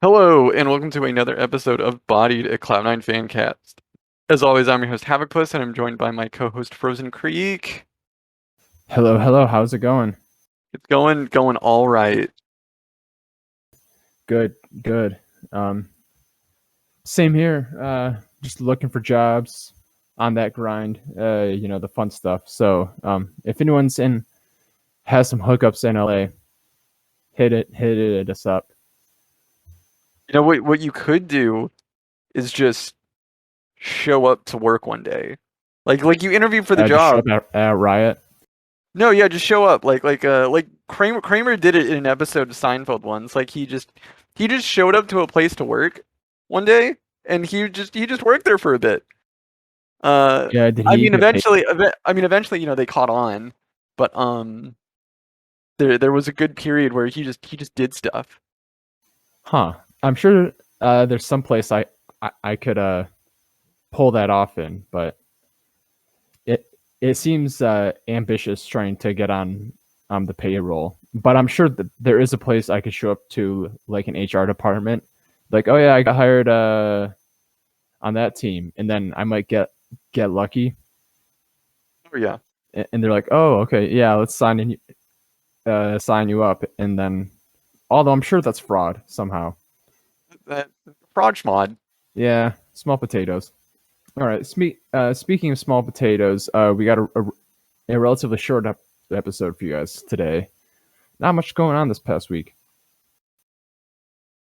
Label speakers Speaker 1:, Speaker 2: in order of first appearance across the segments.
Speaker 1: Hello, and welcome to another episode of Bodied, a Cloud9 Fancast. As always, I'm your host, Havokpus, and I'm joined by my co-host, Frozencreek.
Speaker 2: Hello. How's it going?
Speaker 1: It's going all right.
Speaker 2: Good. Um, Same here. Just looking for jobs on that grind. The fun stuff. So, if anyone's has some hookups in LA, hit us up.
Speaker 1: You know what you could do is just show up to work one day. Like you interview for the
Speaker 2: Just show
Speaker 1: job.
Speaker 2: up at Riot.
Speaker 1: No, yeah, just show up. Like Kramer did it in an episode of Seinfeld once. Like he just showed up to a place to work one day, and he just worked there for a bit.
Speaker 2: Yeah, did
Speaker 1: I
Speaker 2: he
Speaker 1: mean,
Speaker 2: get paid?
Speaker 1: eventually, they caught on, but there was a good period where he just did stuff.
Speaker 2: Huh. I'm sure there's some place I could pull that off in, but it seems ambitious trying to get on the payroll. But I'm sure that there is a place I could show up to, like an HR department, like, oh yeah, I got hired on that team, and then I might get lucky,
Speaker 1: Oh yeah,
Speaker 2: and they're like, oh okay, yeah, let's sign you up, and then although I'm sure that's fraud somehow.
Speaker 1: that fraud mod.
Speaker 2: Yeah, small potatoes. All right. Speaking of small potatoes, we got a relatively short episode for you guys today. Not much going on this past week.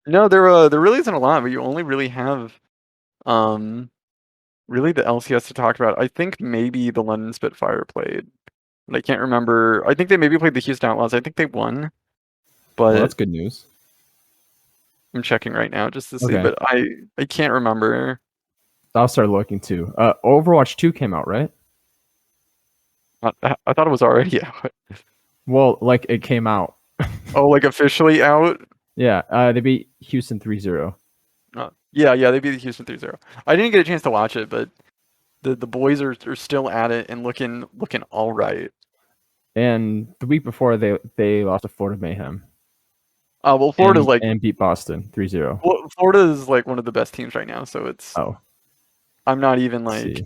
Speaker 1: No, there really isn't a lot, but you only really have um really the LCS to talk about. I think maybe the London Spitfire played, but I can't remember. I think they maybe played the Houston Outlaws. I think they won,
Speaker 2: Well,
Speaker 1: but
Speaker 2: that's good news.
Speaker 1: I'm checking right now just to see.
Speaker 2: Okay,
Speaker 1: But I can't remember.
Speaker 2: I'll start looking too. Overwatch 2 came out, right?
Speaker 1: I thought it was already out.
Speaker 2: Well, like it came out.
Speaker 1: Oh, like officially out?
Speaker 2: Yeah, they beat Houston 3-0.
Speaker 1: Yeah, they beat the Houston 3-0. I didn't get a chance to watch it, but the boys are still at it and looking all right.
Speaker 2: And the week before, they lost to Florida Mayhem
Speaker 1: Well, Florida's like
Speaker 2: and beat Boston 3-0.
Speaker 1: Florida is like one of the best teams right now, so
Speaker 2: Oh,
Speaker 1: I'm not even
Speaker 2: let's
Speaker 1: like
Speaker 2: see.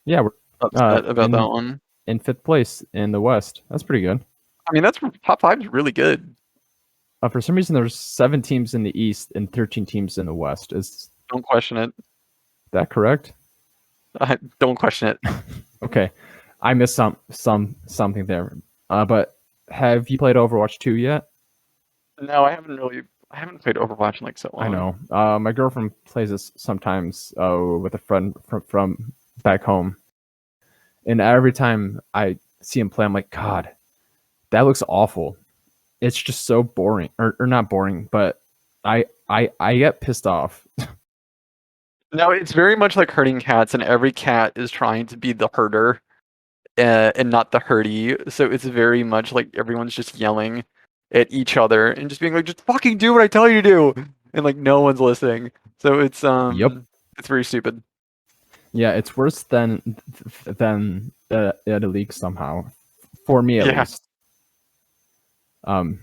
Speaker 2: Yeah, we're
Speaker 1: upset about that
Speaker 2: in
Speaker 1: one.
Speaker 2: fifth place in the West. That's pretty good.
Speaker 1: I mean, that's top five is really good.
Speaker 2: For some reason, there's 7 teams in the East and 13 teams in the West. Is
Speaker 1: Don't question it.
Speaker 2: that correct?
Speaker 1: Don't question it.
Speaker 2: Okay, I missed something there. But have you played Overwatch 2 yet?
Speaker 1: No, I haven't played Overwatch in like so
Speaker 2: I
Speaker 1: long.
Speaker 2: know. My girlfriend plays this sometimes with a friend from back home, and every time I see him play, I'm like, God, that looks awful. It's just so boring, or not boring, but I get pissed off.
Speaker 1: No, it's very much like herding cats, and every cat is trying to be the herder, and not the herdy. So it's very much like everyone's just yelling at each other and just being like, "Just fucking do what I tell you to do," and like no one's listening. So
Speaker 2: Yep.
Speaker 1: it's very stupid.
Speaker 2: Yeah, it's worse than at a league somehow, for me at
Speaker 1: Yeah.
Speaker 2: least. Um,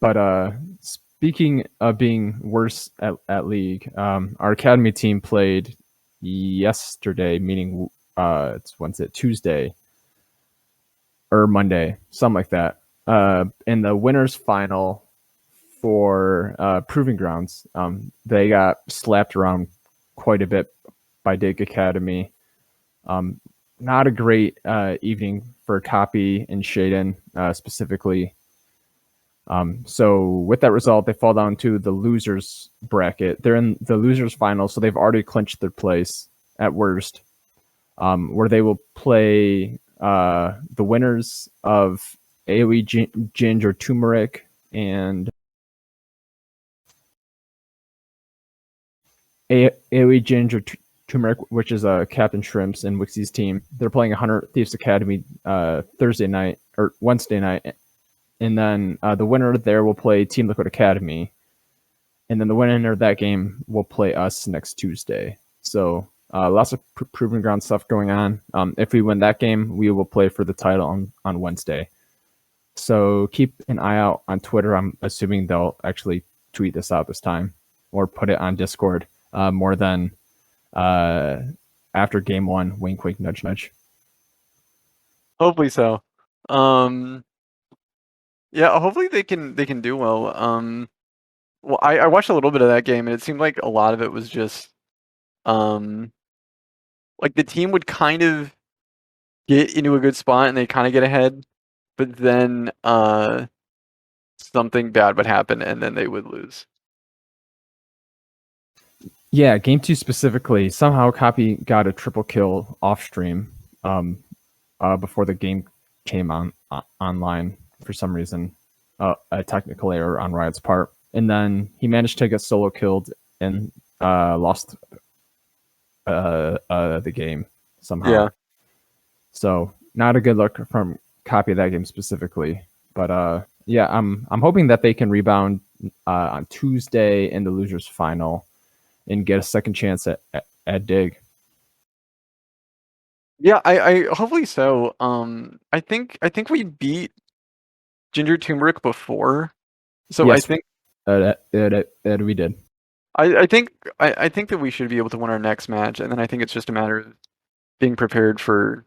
Speaker 2: but speaking of being worse at league, our academy team played yesterday, meaning it's Wednesday, Tuesday, or Monday, something like that. In the winners final for Proving Grounds, they got slapped around quite a bit by Dig Academy. Not a great evening for Copy and Shaden specifically. So with that result, they fall down to the losers bracket. They're in the losers final, so they've already clinched their place at worst, where they will play the winners of AoE Ginger Turmeric and AoE Ginger Turmeric, which is Captain Shrimps and Wixie's team. They're playing 100 Thieves Academy Thursday night or Wednesday night, and then the winner there will play Team Liquid Academy, and then the winner of that game will play us next Tuesday. So lots of proving ground stuff going on. If we win that game, we will play for the title on Wednesday. So keep an eye out on Twitter. I'm assuming they'll actually tweet this out this time or put it on Discord more than after game 1. Wink, wink, nudge, nudge.
Speaker 1: Hopefully so. Yeah, hopefully they can do well. Well, I watched a little bit of that game, and it seemed like a lot of it was just like the team would kind of get into a good spot and they kind of get ahead, but then something bad would happen and then they would lose.
Speaker 2: Yeah, game 2 specifically, somehow Copy got a triple kill off stream before the game came online for some reason, a technical error on Riot's part, and then he managed to get solo killed and lost the game somehow.
Speaker 1: Yeah.
Speaker 2: So not a good look from Copy of that game specifically, but yeah, I'm hoping that they can rebound on Tuesday in the losers final and get a second chance at Dig.
Speaker 1: Yeah, I hopefully so. I think we beat Ginger Turmeric before, so
Speaker 2: yes,
Speaker 1: I think
Speaker 2: we did.
Speaker 1: I think that we should be able to win our next match, and then I think it's just a matter of being prepared for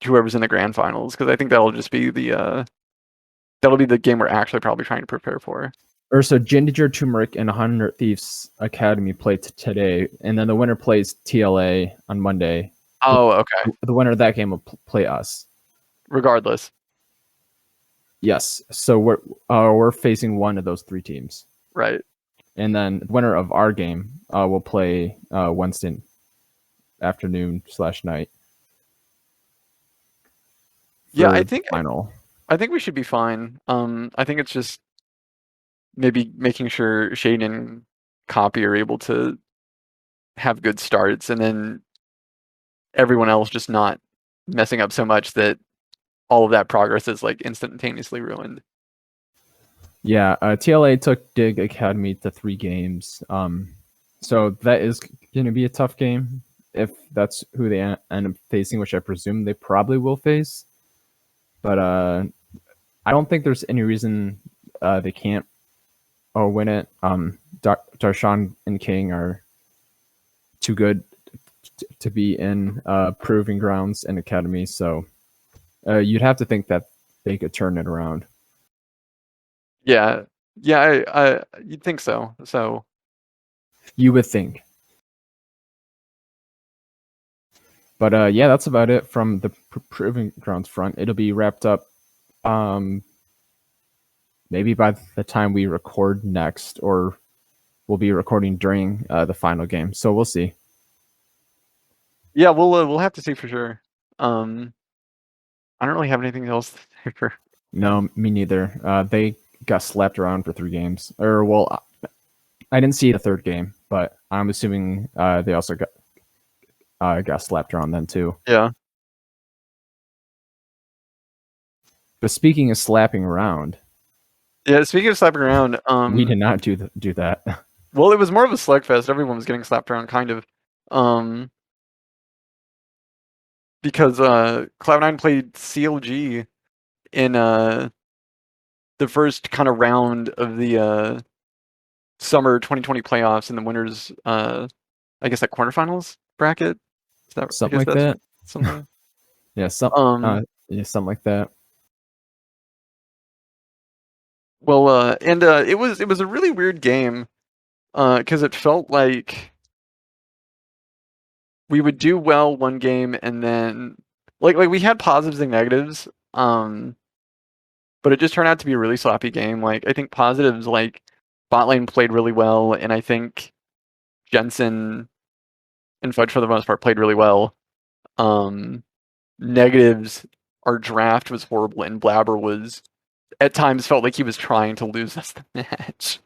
Speaker 1: whoever's in the grand finals, because I think that'll just be the game we're actually probably trying to prepare for.
Speaker 2: Or so Ginger Turmeric and 100 Thieves Academy play today, and then the winner plays TLA on Monday.
Speaker 1: Oh, okay.
Speaker 2: The winner of that game will play us.
Speaker 1: Regardless.
Speaker 2: Yes. So we're facing one of those 3 teams.
Speaker 1: Right.
Speaker 2: And then the winner of our game will play Wednesday afternoon/night.
Speaker 1: Yeah, I think
Speaker 2: final.
Speaker 1: I think we should be fine. I think it's just maybe making sure Shade and Copy are able to have good starts, and then everyone else just not messing up so much that all of that progress is like instantaneously ruined.
Speaker 2: Yeah, TLA took Dig Academy to 3 games. So that is going to be a tough game if that's who they end up facing, which I presume they probably will face. But I don't think there's any reason they can't win it. Darshan and King are too good to be in Proving Grounds and Academy, so you'd have to think that they could turn it around.
Speaker 1: Yeah, I you'd think so. So
Speaker 2: you would think. But yeah, that's about it from the Proving Grounds front. It'll be wrapped up maybe by the time we record next, or we'll be recording during the final game. So we'll see.
Speaker 1: Yeah, we'll have to see for sure. I don't really have anything else to say for.
Speaker 2: No, me neither. They got slapped around for 3 games. Or, well, I didn't see the 3rd game, but I'm assuming they also got slapped around then too.
Speaker 1: Yeah.
Speaker 2: But speaking of slapping around.
Speaker 1: Yeah, speaking of slapping around,
Speaker 2: we did not do that.
Speaker 1: Well, it was more of a slugfest. Everyone was getting slapped around, kind of. Because Cloud9 played CLG in the first kind of round of the summer 2020 playoffs in the winners, I guess that quarterfinals bracket. Is that
Speaker 2: something like that?
Speaker 1: Something.
Speaker 2: Yeah, something like that.
Speaker 1: Well, and it was a really weird game, because it felt like we would do well one game and then like we had positives and negatives, but it just turned out to be a really sloppy game. Like I think positives, like bot lane played really well, and I think Jensen and Fudge for the most part played really well. Negatives, our draft was horrible, and Blabber was at times felt like he was trying to lose us the match.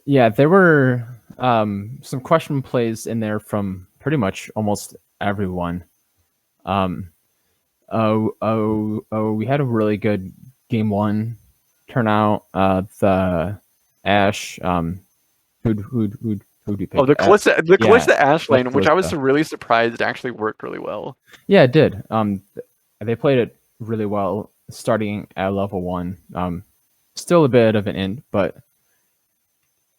Speaker 2: Yeah, there were some question plays in there from pretty much almost everyone. We had a really good game 1 turnout. The Ashe, who'd you pick?
Speaker 1: Oh, the Kalista Ashe lane, which I was
Speaker 2: Kalista.
Speaker 1: really surprised actually worked really well.
Speaker 2: Yeah, it did. They played it really well starting at level 1. still a bit of an end, but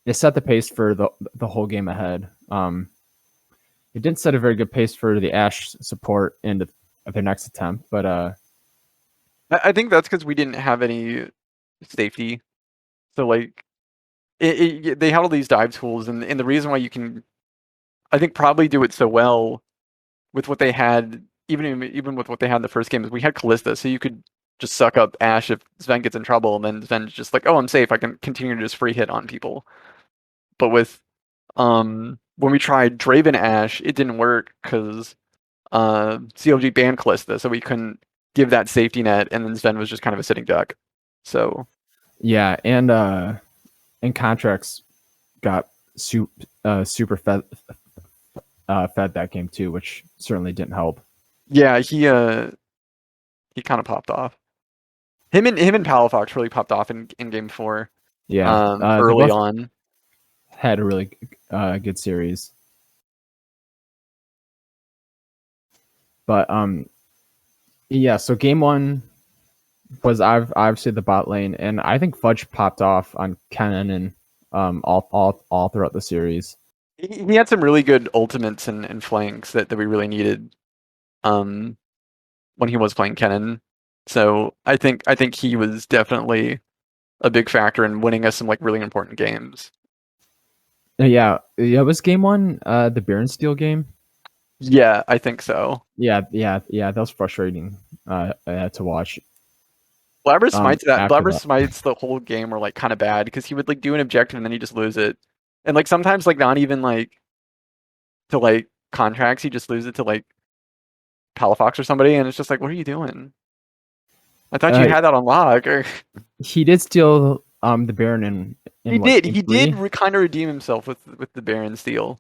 Speaker 2: it set the pace for the whole game ahead. It didn't set a very good pace for the Ashe support in their next attempt, but
Speaker 1: I think that's because we didn't have any safety. So like, they had all these dive tools, and the reason why you can, I think, probably do it so well with what they had, even with what they had in the first game, is we had Callista, so you could just suck up Ashe if Sven gets in trouble, and then Sven's just like, oh, I'm safe, I can continue to just free hit on people. But with when we tried Draven Ashe, it didn't work because CLG banned Callista, so we couldn't give that safety net, and then Sven was just kind of a sitting duck. So
Speaker 2: yeah, and contracts got super fed that game too, which certainly didn't help.
Speaker 1: yeah, he kind of popped off. Him and Palafox really popped off in game 4.
Speaker 2: Yeah,
Speaker 1: early on.
Speaker 2: Had a really good series. But yeah, so game 1 was obviously the bot lane, and I think Fudge popped off on Kennen and all throughout the series.
Speaker 1: He had some really good ultimates and flanks that we really needed when he was playing Kennen. So I think he was definitely a big factor in winning us some like really important games.
Speaker 2: Yeah, it was game 1, the Baron Steel game.
Speaker 1: Yeah, I think so.
Speaker 2: Yeah, that was frustrating to watch.
Speaker 1: Blabber smites the whole game were like kind of bad because he would like do an objective and then he just lose it, and like sometimes like not even like to like contracts, he just lose it to like Palafox or somebody, and it's just like, what are you doing? I thought you had that on lock.
Speaker 2: He did steal the Baron in
Speaker 1: he did kind of redeem himself with the Baron steal.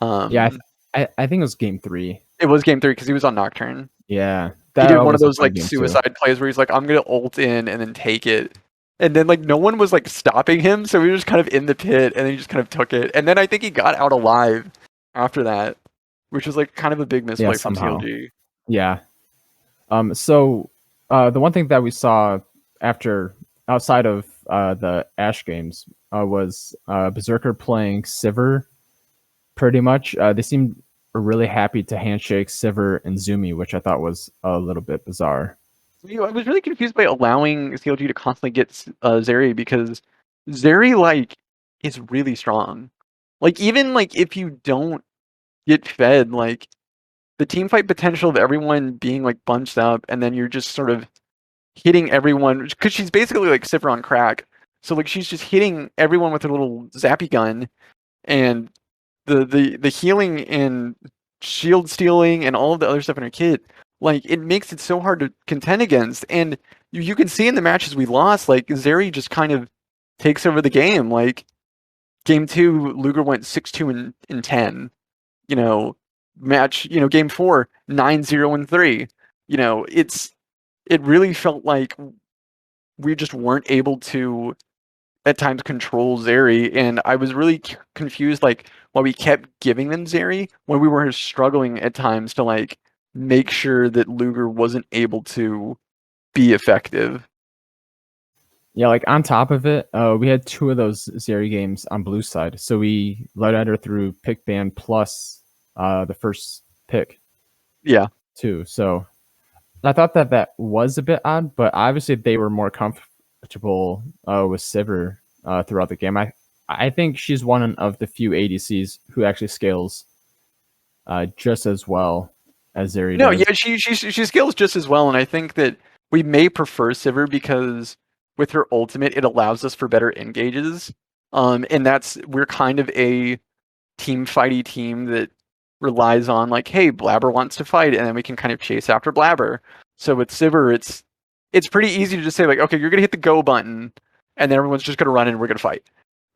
Speaker 2: Yeah, I think it was game 3.
Speaker 1: It was game 3 because he was on Nocturne.
Speaker 2: Yeah,
Speaker 1: he did one of those like suicide plays where he's like, I'm gonna ult in and then take it, and then like no one was like stopping him, so he was just kind of in the pit, and then he just kind of took it, and then I think he got out alive after that, which was like kind of a big misplay from CLG.
Speaker 2: Yeah. So the one thing that we saw outside of the Ashe games was Berserker playing Sivir pretty much. They seemed really happy to handshake Sivir and Zumi, which I thought was a little bit bizarre.
Speaker 1: I was really confused by allowing CLG to constantly get Zeri, because Zeri like is really strong. Like even like if you don't get fed, like the team fight potential of everyone being like bunched up, and then you're just sort of hitting everyone, because she's basically like Sivir on crack. So like she's just hitting everyone with her little zappy gun, and the healing and shield stealing and all of the other stuff in her kit, like it makes it so hard to contend against. And you can see in the matches we lost, like Zeri just kind of takes over the game. Like game 2, Luger went 6-2 and 10. You know, game 4, 9-0 and 3. You know, it really felt like we just weren't able to at times control Zeri, and I was really confused like why we kept giving them Zeri when we were struggling at times to like make sure that Luger wasn't able to be effective.
Speaker 2: Yeah, like on top of it, we had 2 of those Zeri games on blue side, so we led Ender through pick ban plus the first pick.
Speaker 1: Yeah.
Speaker 2: Too. So I thought that was a bit odd, but obviously they were more comfortable with Sivir throughout the game. I think she's one of the few ADCs who actually scales just as well as Zeri does.
Speaker 1: Yeah, she scales just as well, and I think that we may prefer Sivir because with her ultimate, it allows us for better engages. And we're kind of a team fighty team that relies on like, hey, Blabber wants to fight, and then we can kind of chase after Blabber. So with Sivir, it's pretty easy to just say like, okay, you're gonna hit the go button, and then everyone's just gonna run and we're gonna fight.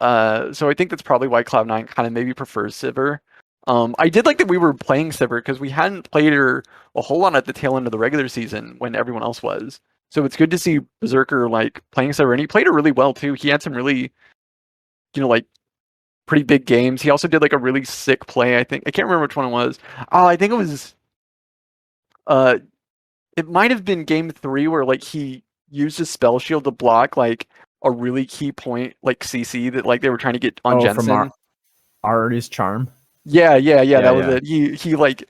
Speaker 1: So I think that's probably why Cloud9 kind of maybe prefers Sivir. I did like that we were playing Sivir because we hadn't played her a whole lot at the tail end of the regular season when everyone else was. So it's good to see Berserker like playing Sivir, and he played her really well too. He had some really, like pretty big games. He also did like a really sick play. I think I can't remember which one it was. Oh, I think it was. It might have been game 3 where like he used his spell shield to block like a really key point like CC that like they were trying to get on
Speaker 2: Oh, from
Speaker 1: Jensen.
Speaker 2: Ari's charm.
Speaker 1: Yeah,
Speaker 2: Yeah,
Speaker 1: that was
Speaker 2: yeah.
Speaker 1: it. He like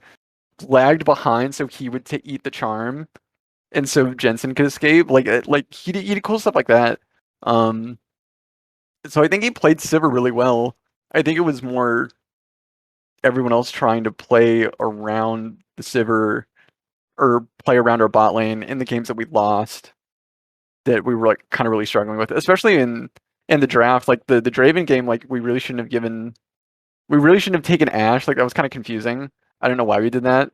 Speaker 1: lagged behind so he would eat the charm, and so Jensen could escape. Like he did cool stuff like that. Um, so I think he played Sivir really well. I think it was more everyone else trying to play around the Sivir or play around our bot lane in the games that we lost that we were like kind of really struggling with, especially in the draft. Like the Draven game, like we really shouldn't have taken Ashe. Like that was kind of confusing. I don't know why we did that.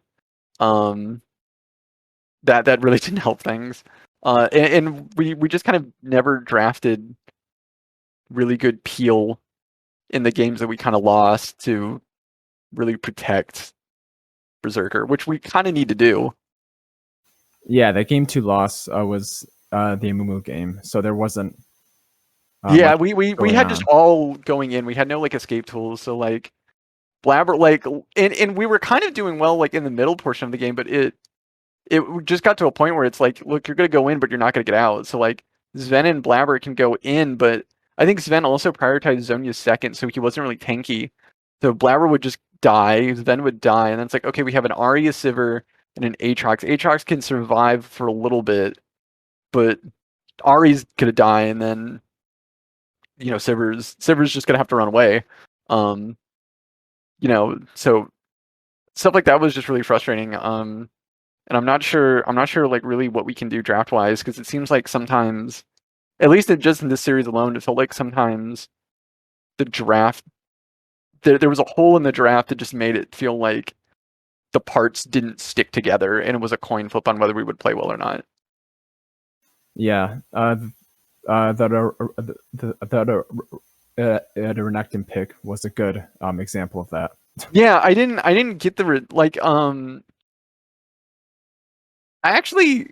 Speaker 1: Um, that really didn't help things. And we just kind of never drafted really good peel in the games that we kind of lost to really protect Berserker, which we kind of need to do.
Speaker 2: Yeah, that game 2 loss was the Amumu game, so there wasn't
Speaker 1: Yeah,
Speaker 2: much
Speaker 1: we
Speaker 2: going
Speaker 1: had just
Speaker 2: on.
Speaker 1: all going in. We had no like escape tools, so like Blabber like and we were kind of doing well like in the middle portion of the game, but it just got to a point where it's like, look, you're gonna go in, but you're not gonna get out. So like Sven and Blabber can go in, but I think Sven also prioritized Zonya's second, so he wasn't really tanky. So Blabber would just die, Sven would die, and then it's like, okay, we have an Arya Sivir and an Aatrox. Aatrox can survive for a little bit, but Ari's gonna die, and then Sivir's just gonna have to run away. Um, so stuff like that was just really frustrating. And I'm not sure like really what we can do draft wise because it seems like sometimes, at least just in this series alone, it felt like sometimes the draft there was a hole in the draft that just made it feel like the parts didn't stick together and it was a coin flip on whether we would play well or not.
Speaker 2: Yeah, the Renekton pick was a good example of that.
Speaker 1: Yeah, I didn't get the like I actually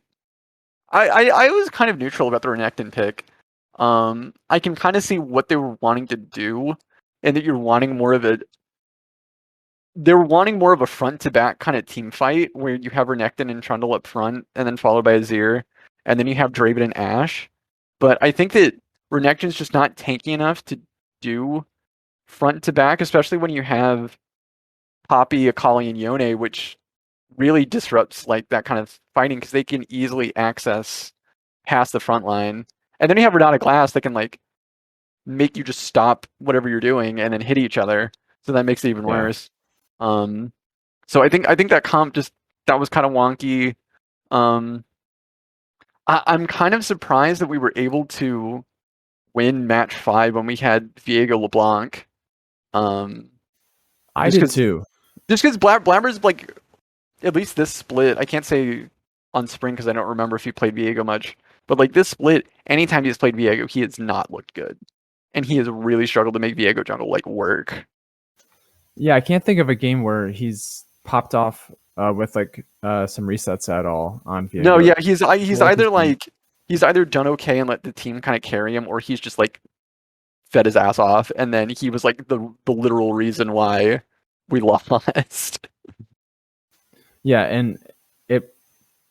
Speaker 1: I was kind of neutral about the Renekton pick. I can kind of see what they were wanting to do, and that you're wanting more of a they were wanting more of a front to back kind of team fight where you have Renekton and Trundle up front, and then followed by Azir, and then you have Draven and Ashe. But I think that Renekton's just not tanky enough to do front to back, especially when you have Poppy, Akali, and Yone, which really disrupts like that kind of fighting because they can easily access past the front line. And then you have Renata Glass that can like make you just stop whatever you're doing and then hit each other. So that makes it even
Speaker 2: Yeah,
Speaker 1: worse. Um, so I think that comp just that was kind of wonky. Um, I'm kind of surprised that we were able to win match 5 when we had Viego LeBlanc. Um,
Speaker 2: I
Speaker 1: just
Speaker 2: did
Speaker 1: because
Speaker 2: too.
Speaker 1: Blabber's like at least this split. I can't say on Spring because I don't remember if he played Viego much. But like this split, anytime he's played Viego, he has not looked good, and he has really struggled to make Viego jungle like work.
Speaker 2: Yeah, I can't think of a game where he's popped off with like some resets at all on
Speaker 1: No,
Speaker 2: Viego.
Speaker 1: yeah,
Speaker 2: I
Speaker 1: he's
Speaker 2: feel like
Speaker 1: either
Speaker 2: he's been
Speaker 1: like he's either done okay and let the team kind of carry him, or he's just like fed his ass off, and then he was like the literal reason why we lost.
Speaker 2: yeah, and it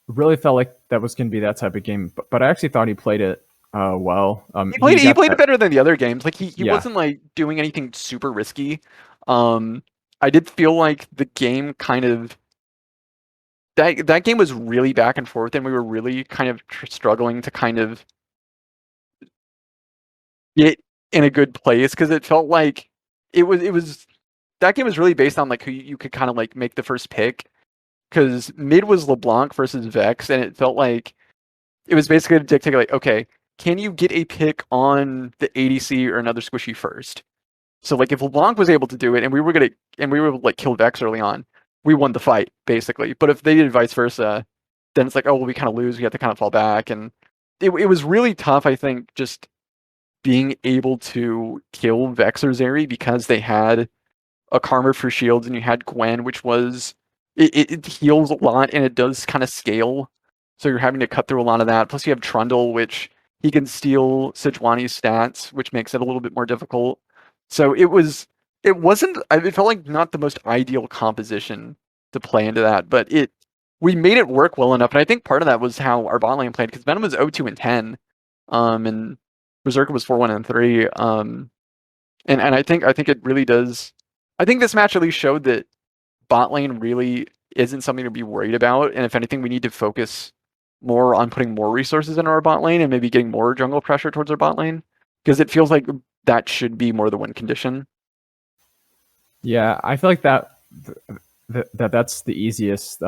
Speaker 2: really felt like that was going to be that type of game. But I actually thought he played it well. He
Speaker 1: He
Speaker 2: got
Speaker 1: played it
Speaker 2: that.
Speaker 1: better than the other games. Like he
Speaker 2: Yeah,
Speaker 1: wasn't like doing anything super risky. Um, I did feel like the game kind of that game was really back and forth, and we were really kind of struggling to kind of get in a good place because it felt like it was that game was really based on like who you could kind of like make the first pick because mid was LeBlanc versus Vex, and it felt like it was basically to dictate like, okay, can you get a pick on the ADC or another squishy first? So like if LeBlanc was able to do it and we were like kill Vex early on, we won the fight basically. But if they did vice versa, then it's like, oh well, we kind of lose. We have to kind of fall back, and it was really tough. I think just being able to kill Vex or Zeri because they had a Karma for shields and you had Gwen, which was it heals a lot and it does kind of scale. So you're having to cut through a lot of that. Plus you have Trundle, which he can steal Sejuani's stats, which makes it a little bit more difficult. So it wasn't it felt like not the most ideal composition to play into that, but it we made it work well enough. And I think part of that was how our bot lane played because Venom was 0-2 and 10. And Berserker was 4-1 and 3. And I think it really does. I think this match at least showed that bot lane really isn't something to be worried about, and if anything, we need to focus more on putting more resources in our bot lane and maybe getting more jungle pressure towards our bot lane, because it feels like that should be more the win condition.
Speaker 2: Yeah, I feel like that's the easiest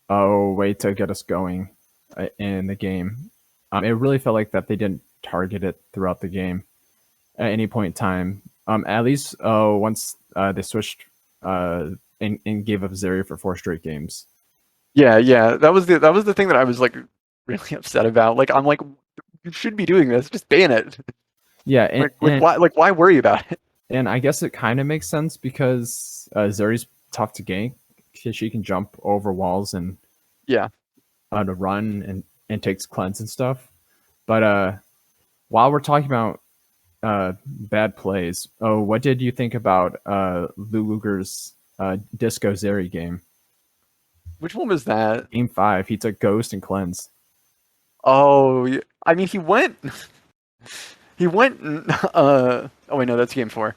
Speaker 2: way to get us going in the game. It really felt like that they didn't target it throughout the game at any point in time. At least once they switched and gave up Zeri for 4 straight games.
Speaker 1: Yeah, that was the thing that I was like really upset about. Like I'm like, you should be doing this, just ban it.
Speaker 2: Yeah, and
Speaker 1: why worry about it?
Speaker 2: And I guess it kind of makes sense because Zeri's tough to gank because she can jump over walls and
Speaker 1: Yeah.
Speaker 2: To run and takes cleanse and stuff. But while we're talking about bad plays, what did you think about Luger's Disco Zeri game?
Speaker 1: Which one was that?
Speaker 2: Game 5, he took Ghost and Cleanse.
Speaker 1: Oh, I mean, he went. He went. Oh wait, no, that's game 4.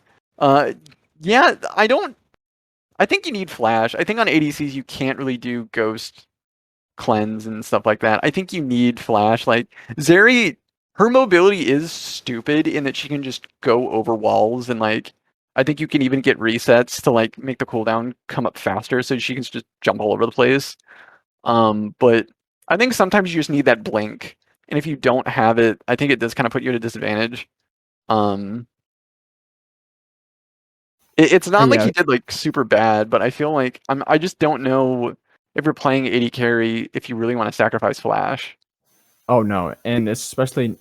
Speaker 1: Yeah, I think you need flash. I think on ADCs you can't really do ghost cleanse and stuff like that. I think you need flash. Like Zeri, her mobility is stupid in that she can just go over walls, and like I think you can even get resets to like make the cooldown come up faster, so she can just jump all over the place. But I think sometimes you just need that blink, and if you don't have it, I think it does kind of put you at a disadvantage. It's not like
Speaker 2: Yeah.
Speaker 1: he did like super bad, but I feel like I just don't know if you're playing AD carry if you really want to sacrifice flash.
Speaker 2: Oh no, and especially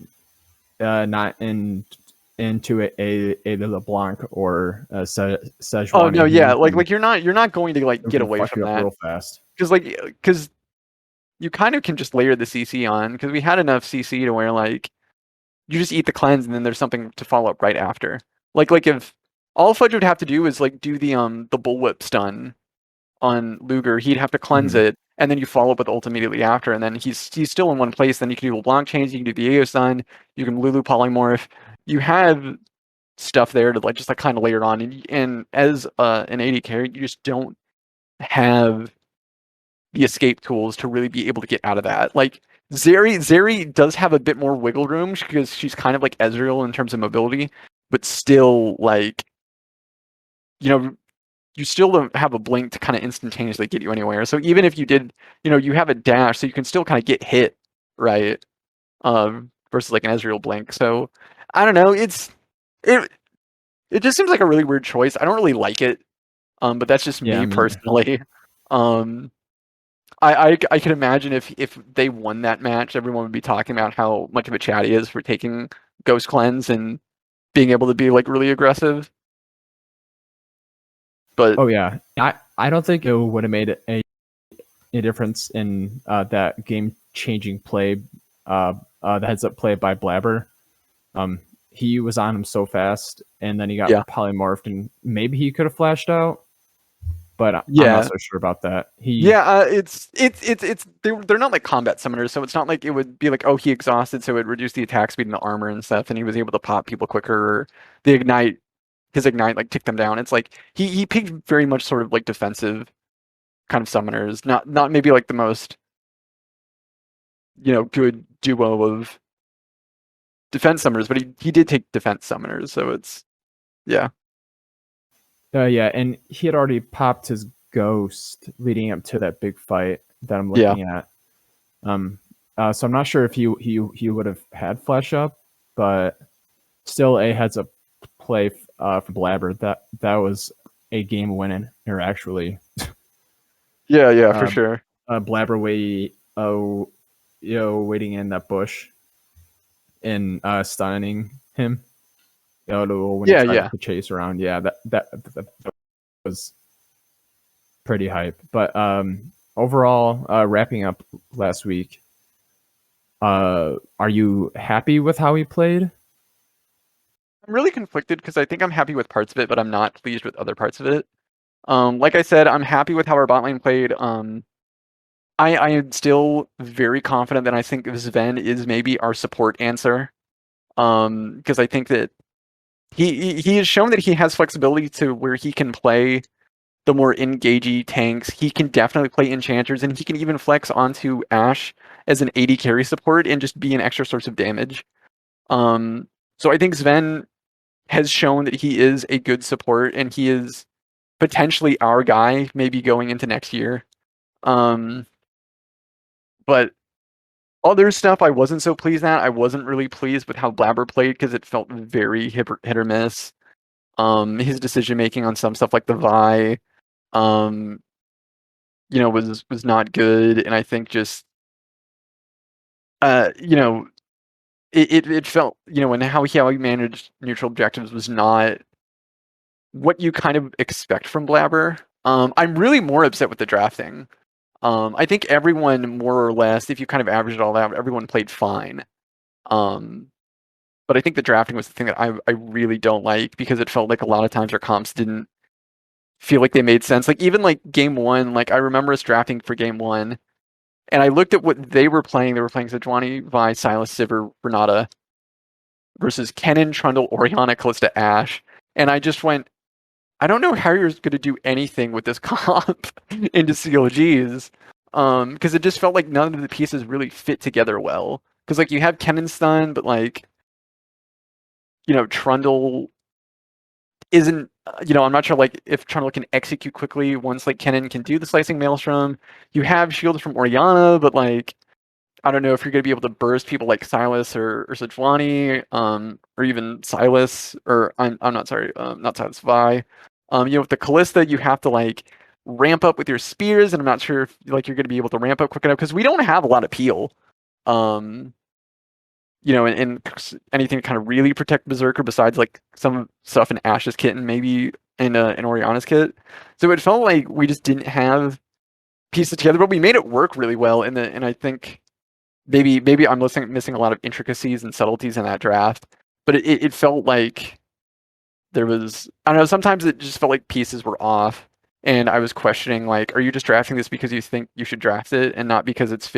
Speaker 2: not into a LeBlanc or a Sejuani.
Speaker 1: Oh no, yeah, like you're not going to like get away from that
Speaker 2: real fast
Speaker 1: because you kind of can just layer the CC on because we had enough CC to where like you just eat the cleanse and then there's something to follow up right after. Like if all Fudge would have to do is like do the bullwhip stun on Luger, he'd have to cleanse it, and then you follow up with ult immediately after, and then he's still in one place. Then you can do LeBlanc chains, you can do Viego stun, you can Lulu polymorph. You have stuff there to like just like kind of layer on, and as an AD carry, you just don't have the escape tools to really be able to get out of that. Like Zeri does have a bit more wiggle room because she's kind of like Ezreal in terms of mobility, but still like you still don't have a blink to kind of instantaneously get you anywhere. So even if you did, you have a dash, so you can still kind of get hit, right? Versus like an Ezreal blink. So I don't know. It just seems like a really weird choice. I don't really like it. But that's just me personally. I could imagine if they won that match, everyone would be talking about how much of a chat he is for taking Ghost Cleanse and being able to be like really aggressive. But
Speaker 2: oh yeah, I don't think it would have made a difference in that game changing play, the heads up play by Blabber. He was on him so fast, and then he got polymorphed, and maybe he could have flashed out. But I'm not so sure about that.
Speaker 1: It's they're not like combat summoners, so it's not like it would be like, oh, he exhausted, so it reduced the attack speed and the armor and stuff, and he was able to pop people quicker. Or his ignite like ticked them down. It's like he picked very much sort of like defensive kind of summoners, not maybe like the most good duo of defense summoners, but he did take defense summoners, so it's yeah.
Speaker 2: Yeah, and he had already popped his ghost leading up to that big fight that I'm looking at. So I'm not sure if he would have had flash up, but still a heads up play for Blabber. That was a game winning, or actually.
Speaker 1: Yeah, for sure.
Speaker 2: Blabber waiting in that bush and stunning him. When he tried to chase around. Yeah, that was pretty hype. But overall, wrapping up last week, are you happy with how he played?
Speaker 1: I'm really conflicted because I think I'm happy with parts of it, but I'm not pleased with other parts of it. Like I said, I'm happy with how our bot lane played. I am still very confident that I think Sven is maybe our support answer Because I think that he has shown that he has flexibility to where he can play the more engagey tanks. He can definitely play enchanters, and he can even flex onto Ashe as an AD carry support and just be an extra source of damage. So I think Sven has shown that he is a good support, and he is potentially our guy, maybe going into next year. But other stuff I wasn't so pleased at. I wasn't really pleased with how Blabber played because it felt very hit or miss. His decision making on some stuff like the Vi, was not good, and I think just you know, it felt, and how he managed neutral objectives was not what you kind of expect from Blabber. I'm really more upset with the drafting. I think everyone more or less, if you kind of average it all out, everyone played fine. But I think the drafting was the thing that I really don't like because it felt like a lot of times our comps didn't feel like they made sense. Like even like game one, like I remember us drafting for game one, and I looked at what they were playing. They were playing Sejuani, Vi, Silas, Sivir, Renata versus Kennen, Trundle, Orianna, Kalista, Ashe. And I just went, I don't know how you're going to do anything with this comp into CLGs. Because it just felt like none of the pieces really fit together well. Because like you have Kennen stun, but like, Trundle isn't, I'm not sure like if Trundle can execute quickly once like Kennen can do the slicing maelstrom. You have shields from Orianna, but like I don't know if you're going to be able to burst people like Silas or Sejuani, or even Silas, or I'm not sorry, not Silas, Vi. With the Kalista, you have to like ramp up with your spears, and I'm not sure if like you're going to be able to ramp up quick enough because we don't have a lot of peel. And anything to kind of really protect Berserker besides like some stuff in Ashe's kit and maybe in Orianna's kit. So it felt like we just didn't have pieces together, but we made it work really well. And I think maybe I'm missing a lot of intricacies and subtleties in that draft, but it felt like there was, I don't know, sometimes it just felt like pieces were off, and I was questioning like, are you just drafting this because you think you should draft it and not because it's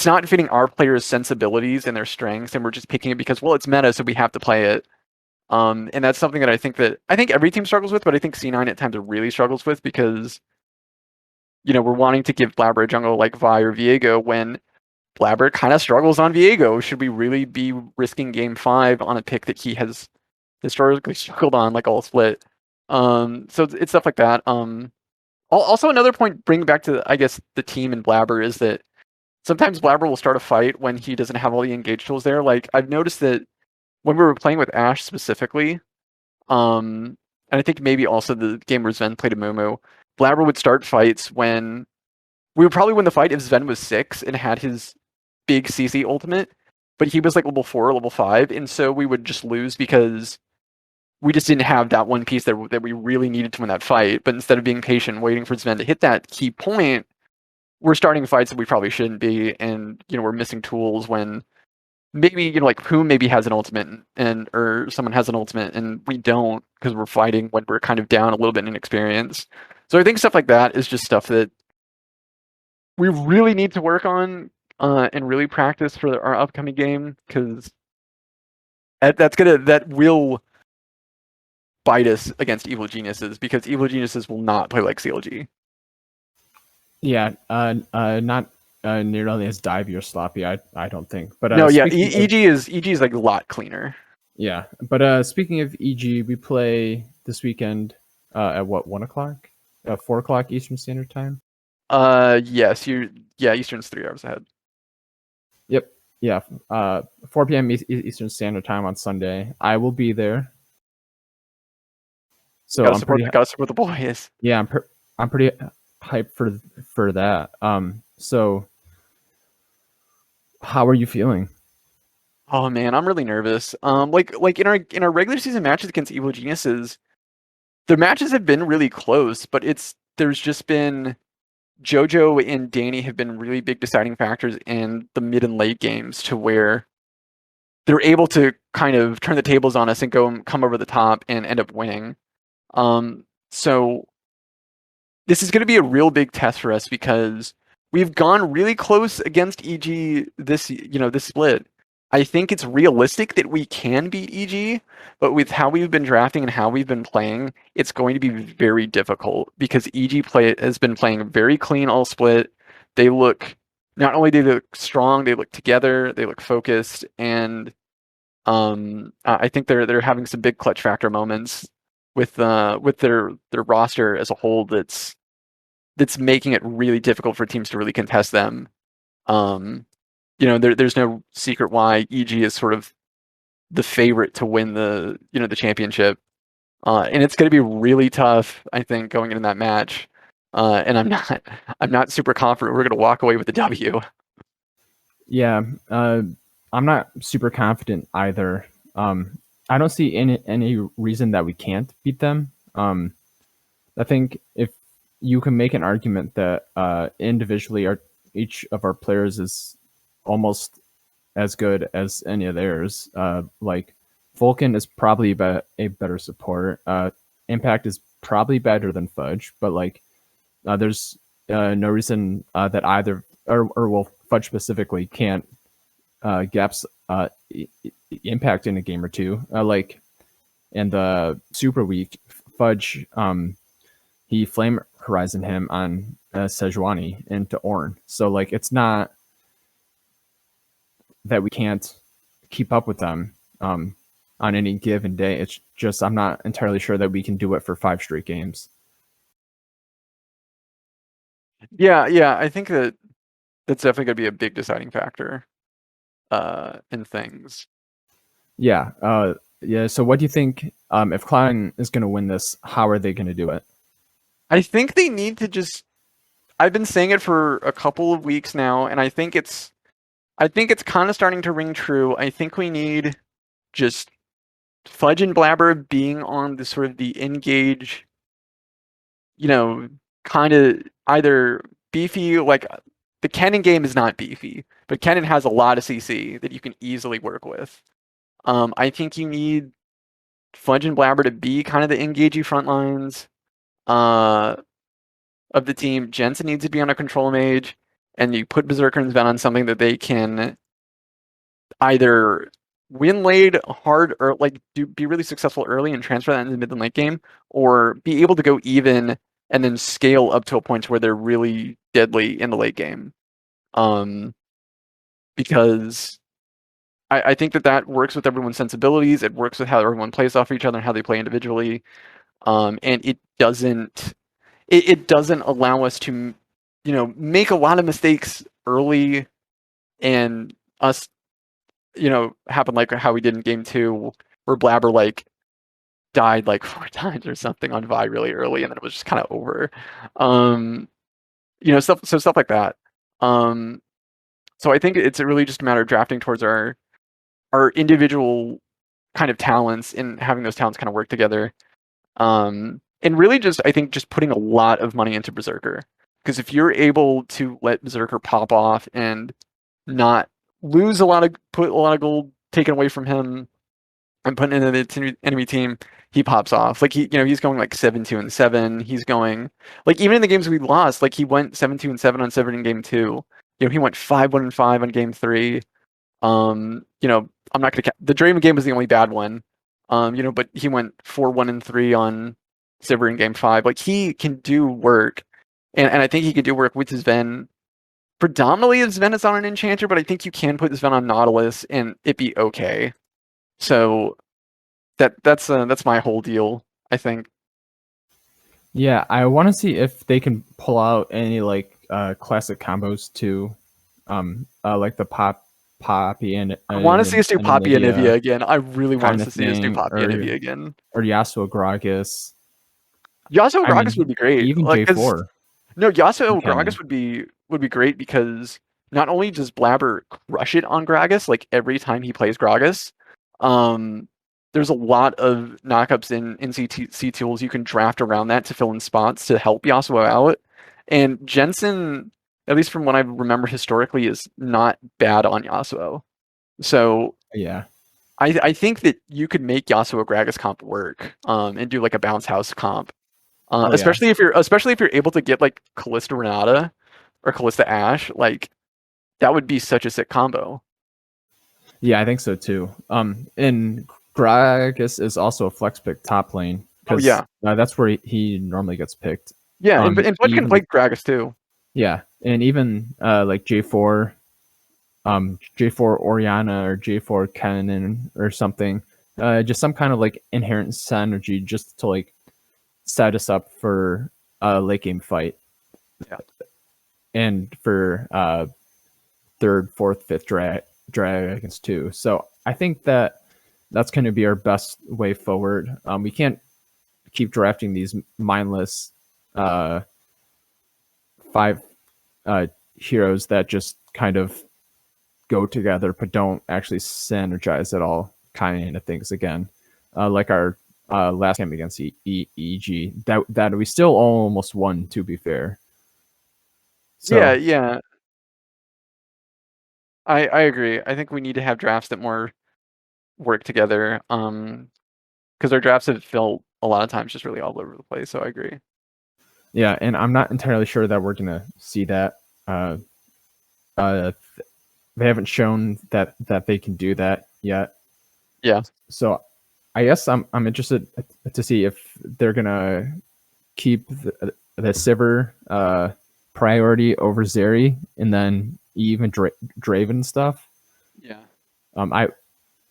Speaker 1: not fitting our players' sensibilities and their strengths, and we're just picking it because, well, it's meta, so we have to play it. And that's something that I think every team struggles with, but I think C9 at times really struggles with because, we're wanting to give Blabber a jungle like Vi or Viego when Blabber kind of struggles on Viego. Should we really be risking game 5 on a pick that he has historically struggled on, like all split? So it's stuff like that. Also another point, bring back to, I guess, the team and Blabber is that sometimes Blabber will start a fight when he doesn't have all the engage tools there. Like I've noticed that when we were playing with Ashe specifically, and I think maybe also the game where Sven played a Mumu, Blabber would start fights when we would probably win the fight if Sven was 6 and had his big CC ultimate, but he was like level 4 or level 5, and so we would just lose because we just didn't have that one piece that we really needed to win that fight. But instead of being patient, waiting for Sven to hit that key point, we're starting fights that we probably shouldn't be, and we're missing tools when maybe like who maybe has an ultimate or someone has an ultimate and we don't because we're fighting when we're kind of down a little bit in experience. So I think stuff like that is just stuff that we really need to work on and really practice for our upcoming game because that will bite us against evil geniuses because evil geniuses will not play like CLG.
Speaker 2: Yeah, not nearly as divey or sloppy. I don't think. But
Speaker 1: no, yeah, EG is like a lot cleaner.
Speaker 2: Yeah, but speaking of EG, we play this weekend at what, 1 o'clock, 4 o'clock Eastern Standard Time.
Speaker 1: Yes, Eastern's 3 hours ahead.
Speaker 2: Yep. Yeah. 4 p.m. Eastern Standard Time on Sunday. I will be there. So
Speaker 1: gotta support the boys.
Speaker 2: Yeah, I'm pretty hyped for that. So how are you feeling?
Speaker 1: Oh man, I'm really nervous. Like in our regular season matches against Evil Geniuses, the matches have been really close, but there's just been Jojo and Danny have been really big deciding factors in the mid and late games to where they're able to kind of turn the tables on us and come over the top and end up winning. So this is going to be a real big test for us because we've gone really close against EG this split. I think it's realistic that we can beat EG, but with how we've been drafting and how we've been playing, it's going to be very difficult because EG has been playing very clean all split. They look not only do they look strong, they look together, they look focused, and I think they're having some big clutch factor moments with their roster as a whole that's making it really difficult for teams to really contest them. There's no secret why EG is sort of the favorite to win the championship. And it's going to be really tough, I think, going into that match. And I'm not super confident we're going to walk away with the W.
Speaker 2: Yeah, I'm not super confident either. I don't see any reason that we can't beat them. I think if you can make an argument that individually, each of our players is almost as good as any of theirs. Like Vulcan is probably a better support. Impact is probably better than Fudge, but like there's no reason that either or well Fudge specifically can't gaps Impact in a game or two. Like in the Super Week, Fudge he Flame Horizon him on Sejuani into Ornn. So like it's not that we can't keep up with them on any given day. It's just I'm not entirely sure that we can do it for 5 straight games.
Speaker 1: Yeah, I think that's definitely going to be a big deciding factor in things.
Speaker 2: Yeah. Yeah. So what do you think if Cloud9 is going to win this, how are they going to do it?
Speaker 1: I think they need to just. I've been saying it for a couple of weeks now, and I think it's kind of starting to ring true. I think we need just Fudge and Blabber being on the sort of the engage, kind of either beefy, like the Kennen game is not beefy, but Kennen has a lot of CC that you can easily work with. I think you need Fudge and Blabber to be kind of the engagey front lines of the team. Jensen needs to be on a control mage, and you put Berserker and Sven on something that they can either win late hard or like be really successful early and transfer that into the mid and late game, or be able to go even and then scale up to a point where they're really deadly in the late game. Because I think that works with everyone's sensibilities. It works with how everyone plays off each other and how they play individually. And it doesn't allow us to, make a lot of mistakes early and us, happen like how we did in game 2, where Blabber like died like 4 times or something on Vi really early, and then it was just kind of over. Stuff like that. So I think it's really just a matter of drafting towards our individual kind of talents and having those talents kind of work together. And really just, I think, just putting a lot of money into Berserker. Because if you're able to let Berserker pop off and not put a lot of gold taken away from him and put into the enemy team, he pops off. Like he's going like 7-2-7. He's going like even in the games we lost, like he went 7-2-7 on 7 in game 2. He went 5-1-5 on game 3. I'm not gonna the Draymond game was the only bad one. But he went 4-1-3 on Sivir in game 5. Like he can do work, and I think he could do work with his Sven. Predominantly, his Sven is on an Enchanter, but I think you can put his Sven on Nautilus and it be okay. So that's my whole deal, I think.
Speaker 2: Yeah, I want to see if they can pull out any like classic combos too, like the Poppy and
Speaker 1: I want to see us do Poppy and Anivia again. I really want to see us do
Speaker 2: thing,
Speaker 1: Poppy and Anivia again.
Speaker 2: or Yasuo Gragas.
Speaker 1: Yasuo Gragas would be great.
Speaker 2: Even J4.
Speaker 1: No, Yasuo Gragas would be great because not only does Blabber crush it on Gragas, like every time he plays Gragas, there's a lot of knockups in CT tools you can draft around that to fill in spots to help Yasuo out. And Jensen, at least from what I remember historically, is not bad on Yasuo. So
Speaker 2: yeah,
Speaker 1: I think that you could make Yasuo Gragas comp work, and do like a bounce house comp. Especially if you're able to get like Callista Renata or Callista Ashe, like that would be such a sick combo.
Speaker 2: Yeah, I think so too. And Gragas is also a flex pick top lane
Speaker 1: Oh
Speaker 2: because
Speaker 1: yeah,
Speaker 2: that's where he normally gets picked.
Speaker 1: yeah, and Fudge can
Speaker 2: Even
Speaker 1: play Gragas too.
Speaker 2: yeah, and even like J4 Oriana or J4 Cannon or something. Just some kind of like inherent synergy just to like set us up for a late game fight
Speaker 1: Yeah,
Speaker 2: and for third, fourth, fifth dragons too. So I think that that's going to be our best way forward. We can't keep drafting these mindless uh, five heroes that just kind of go together but don't actually synergize at all kind of things again. Like our last game against EG, that we still almost won, to be fair.
Speaker 1: yeah,
Speaker 2: So
Speaker 1: yeah. I agree. I think we need to have drafts that more work together. Because our drafts have felt a lot of times just really all over the place. So I agree.
Speaker 2: yeah, and I'm not entirely sure that we're gonna see that. Uh, uh, they haven't shown that they can do that yet.
Speaker 1: Yeah.
Speaker 2: So I guess I'm interested to see if they're gonna keep the Sivir priority over Zeri, and then even Draven stuff.
Speaker 1: Yeah.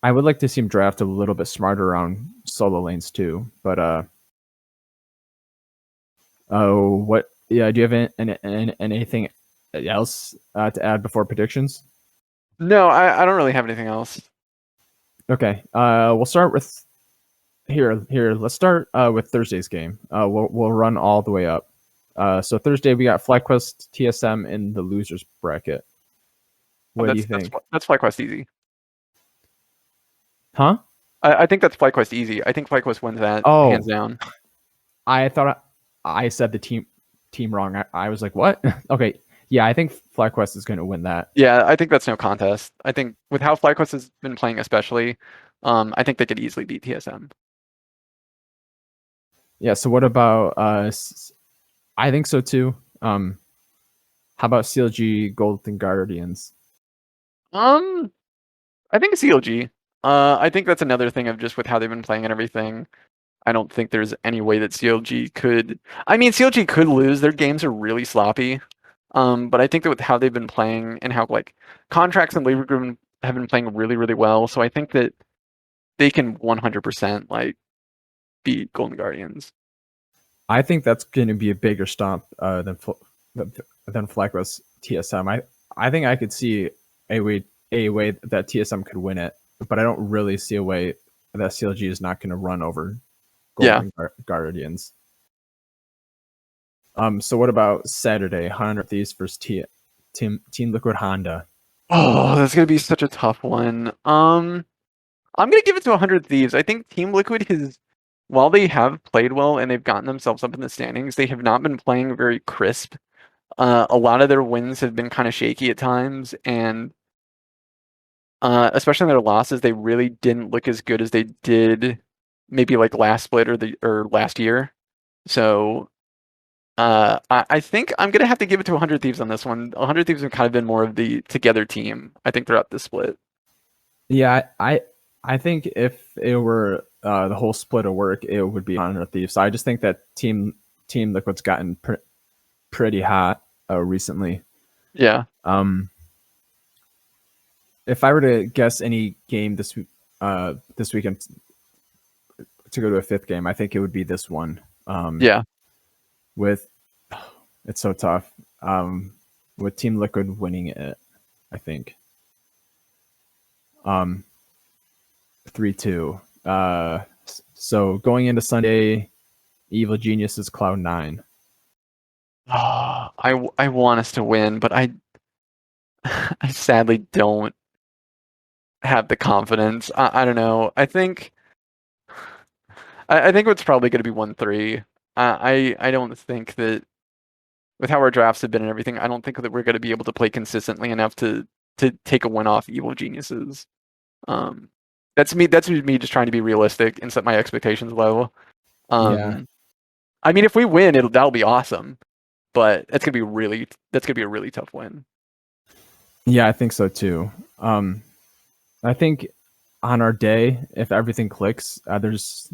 Speaker 2: I would like to see him draft a little bit smarter around solo lanes too. But oh, what? Yeah, do you have anything else to add before predictions?
Speaker 1: No, I don't really have anything else.
Speaker 2: Okay, we'll start with here. Let's start with Thursday's game. We'll run all the way up. So Thursday we got FlyQuest TSM in the losers bracket.
Speaker 1: Oh,
Speaker 2: What do you think?
Speaker 1: that's FlyQuest easy.
Speaker 2: Huh?
Speaker 1: I think that's FlyQuest easy. I think FlyQuest wins that hands
Speaker 2: Oh,
Speaker 1: down.
Speaker 2: I thought I said the team wrong. I was like, what? Okay, yeah, I think FlyQuest is going to win that.
Speaker 1: Yeah, I think that's no contest. I think with how FlyQuest has been playing, especially, I think they could easily beat TSM.
Speaker 2: Yeah. So what about I think so too. How about CLG Golden Guardians?
Speaker 1: Um, I think CLG. I think that's another thing of just with how they've been playing and everything. I don't think there's any way that CLG could. I mean, CLG could lose. Their games are really sloppy. But I think that with how they've been playing and how like contracts and labor group have been playing really, really well, so I think that they can 100% like beat Golden Guardians.
Speaker 2: I think that's going to be a bigger stomp than FlyQuest TSM. I think I could see a way that TSM could win it, but I don't really see a way that CLG is not going to run over
Speaker 1: Yeah.
Speaker 2: Golden Guardians. So what about Saturday? 100 Thieves versus Team Liquid Honda.
Speaker 1: Oh, that's gonna be such a tough one. I'm gonna give it to 100 Thieves. I think Team Liquid has, while they have played well and they've gotten themselves up in the standings, they have not been playing very crisp. A lot of their wins have been kind of shaky at times, and especially in their losses, they really didn't look as good as they did maybe like last split or last year. So I think I'm gonna have to give it to 100 Thieves on this one. 100 Thieves have kind of been more of the together team, I think, throughout the split.
Speaker 2: Yeah, I think if it were the whole split of work, it would be 100 Thieves. So I just think that Team Liquid's gotten pretty hot recently.
Speaker 1: Yeah.
Speaker 2: Um, if I were to guess any game this weekend to go to a fifth game, I think it would be this one.
Speaker 1: Yeah.
Speaker 2: With it's so tough. With Team Liquid winning it, I think. 3-2. So going into Sunday, Evil Geniuses Cloud9.
Speaker 1: I want us to win, but I I sadly don't have the confidence. I don't know. I think it's probably going to be 1-3. I don't think that with how our drafts have been and everything, I don't think that we're going to be able to play consistently enough to take a win off Evil Geniuses. Um, that's me just trying to be realistic and set my expectations low.
Speaker 2: Yeah,
Speaker 1: I mean, if we win, that'll be awesome, but that's gonna be a really tough win.
Speaker 2: yeah, I think so too. I think on our day, if everything clicks, there's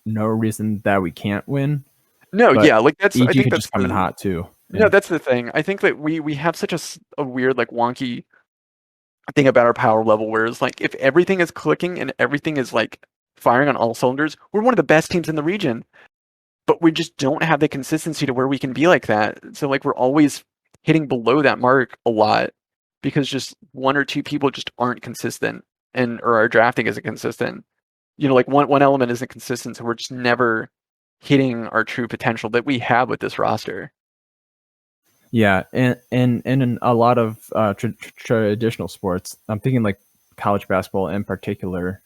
Speaker 2: no reason that we can't win.
Speaker 1: No,
Speaker 2: But
Speaker 1: yeah, like I
Speaker 2: EG
Speaker 1: think
Speaker 2: could
Speaker 1: that's
Speaker 2: just come in
Speaker 1: the
Speaker 2: hot too.
Speaker 1: no,
Speaker 2: And
Speaker 1: that's the thing. I think that we have such a weird like wonky thing about our power level, whereas like if everything is clicking and everything is like firing on all cylinders, we're one of the best teams in the region. But we just don't have the consistency to where we can be like that. So like we're always hitting below that mark a lot because just one or two people just aren't consistent and or our drafting isn't consistent. You know, like one element isn't consistent, so we're just never hitting our true potential that we have with this roster.
Speaker 2: yeah, and in a lot of traditional sports, I'm thinking like college basketball in particular,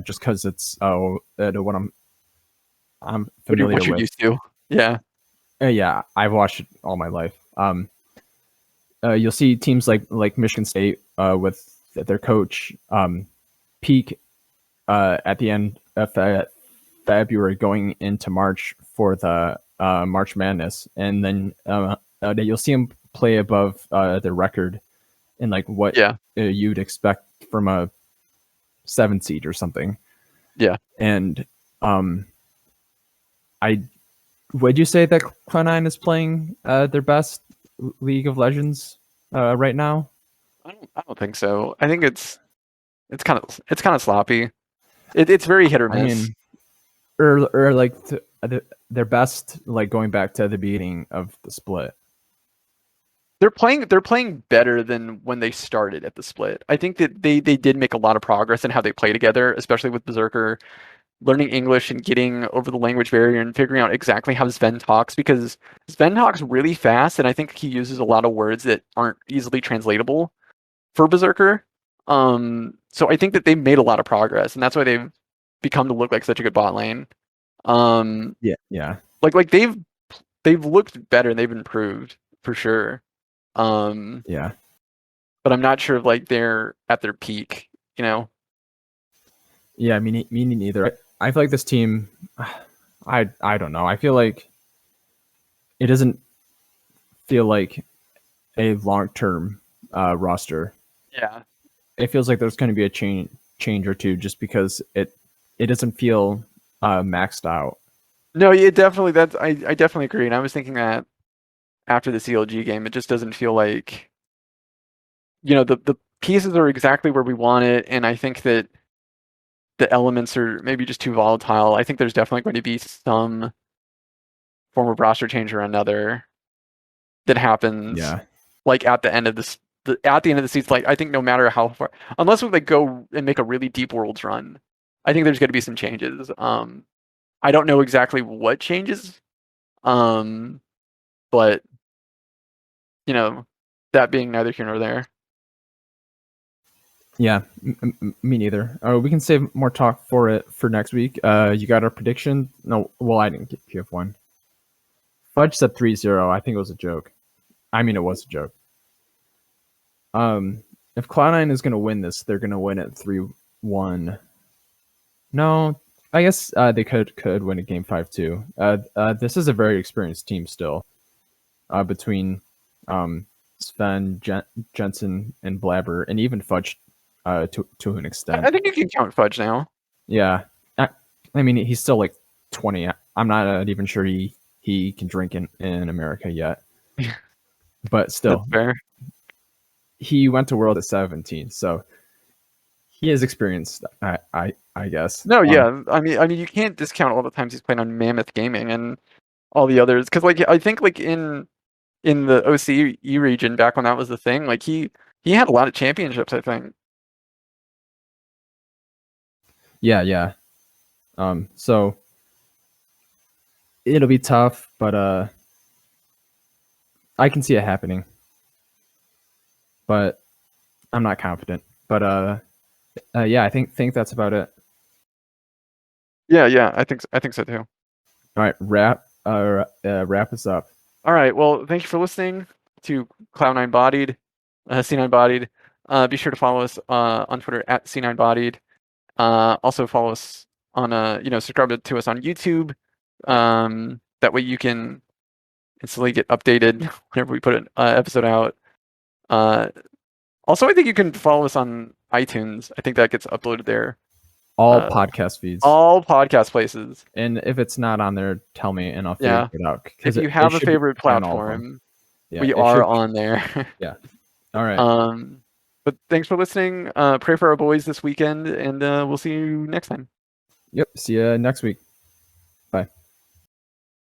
Speaker 2: just because it's what I'm familiar
Speaker 1: What you're
Speaker 2: with.
Speaker 1: used to. Yeah.
Speaker 2: Yeah, I've watched it all my life. You'll see teams like Michigan State with their coach peak at the end of February, going into March for the March Madness, and then you'll see them play above their record in like what
Speaker 1: Yeah.
Speaker 2: you'd expect from a 7 seed or something.
Speaker 1: Yeah.
Speaker 2: And I would you say that Cloud9 is playing their best League of Legends right now?
Speaker 1: I don't think so. I think it's kind of sloppy. It's very hit or
Speaker 2: I
Speaker 1: miss.
Speaker 2: mean, or like their best, like going back to the beginning of the split.
Speaker 1: They're playing better than when they started at the split. I think that they did make a lot of progress in how they play together, especially with Berserker learning English and getting over the language barrier and figuring out exactly how Sven talks because Sven talks really fast and I think he uses a lot of words that aren't easily translatable for Berserker. So I think that they've made a lot of progress and that's why they've become to look like such a good bot lane. Um,
Speaker 2: Yeah, yeah,
Speaker 1: like they've looked better and they've improved for sure. Um,
Speaker 2: yeah,
Speaker 1: but I'm not sure if like they're at their peak, you know?
Speaker 2: yeah. Me neither. I feel like this team. I don't know. I feel like it doesn't feel like a long term roster.
Speaker 1: Yeah.
Speaker 2: It feels like there's going to be a change or two, just because it doesn't feel maxed out.
Speaker 1: No, yeah, definitely. I definitely agree. And I was thinking that after the CLG game, it just doesn't feel like the pieces are exactly where we want it, and I think that the elements are maybe just too volatile. I think there's definitely going to be some form of roster change or another that happens,
Speaker 2: Yeah,
Speaker 1: like at the end of at the end of the season. Like I think no matter how far, unless we like go and make a really deep worlds run, I think there's going to be some changes. I don't know exactly what changes, um, but you know, that being neither here nor there.
Speaker 2: yeah. Me neither. We can save more talk for it for next week. You got our prediction? No, well, I didn't give one. Fudge said 3-0. I think it was a joke. I mean, it was a joke. If Cloud9 is going to win this, they're going to win it 3-1. No, I guess they could win a game 5-2. This is a very experienced team still. Between Sven, Jensen, and Blabber, and even Fudge to an
Speaker 1: I
Speaker 2: extent.
Speaker 1: think you can count Fudge now.
Speaker 2: Yeah, I mean he's still like 20. I'm not even sure he can drink in America yet, but
Speaker 1: That's
Speaker 2: still,
Speaker 1: fair.
Speaker 2: he went to World at 17, so he is experienced. I guess.
Speaker 1: No, yeah. I mean, you can't discount all the times he's played on Mammoth Gaming and all the others, because like I think like in the OCE region back when that was the thing, like he had a lot of championships. I think.
Speaker 2: Yeah, yeah. So it'll be tough, but I can see it happening. But I'm not confident. But yeah, I think that's about it.
Speaker 1: Yeah, yeah. I think so too.
Speaker 2: All right, wrap us up.
Speaker 1: All right. Well, thank you for listening to Cloud9 Bodied, C9 Bodied. Be sure to follow us on Twitter at C9 Bodied. Also follow us on subscribe to us on YouTube. That way you can instantly get updated whenever we put an episode out. Uh, Also, I think you can follow us on iTunes. I think that gets uploaded there.
Speaker 2: All
Speaker 1: Uh,
Speaker 2: podcast feeds.
Speaker 1: All podcast places.
Speaker 2: And if it's not on there, tell me and I'll
Speaker 1: Yeah.
Speaker 2: figure it out.
Speaker 1: If you
Speaker 2: It
Speaker 1: have a
Speaker 2: should be
Speaker 1: favorite
Speaker 2: on all of them.
Speaker 1: platform,
Speaker 2: Yeah,
Speaker 1: we
Speaker 2: it
Speaker 1: are
Speaker 2: should.
Speaker 1: on there.
Speaker 2: Yeah. All right.
Speaker 1: But thanks for listening. Pray for our boys this weekend, and we'll see you next time.
Speaker 2: Yep. See you next week.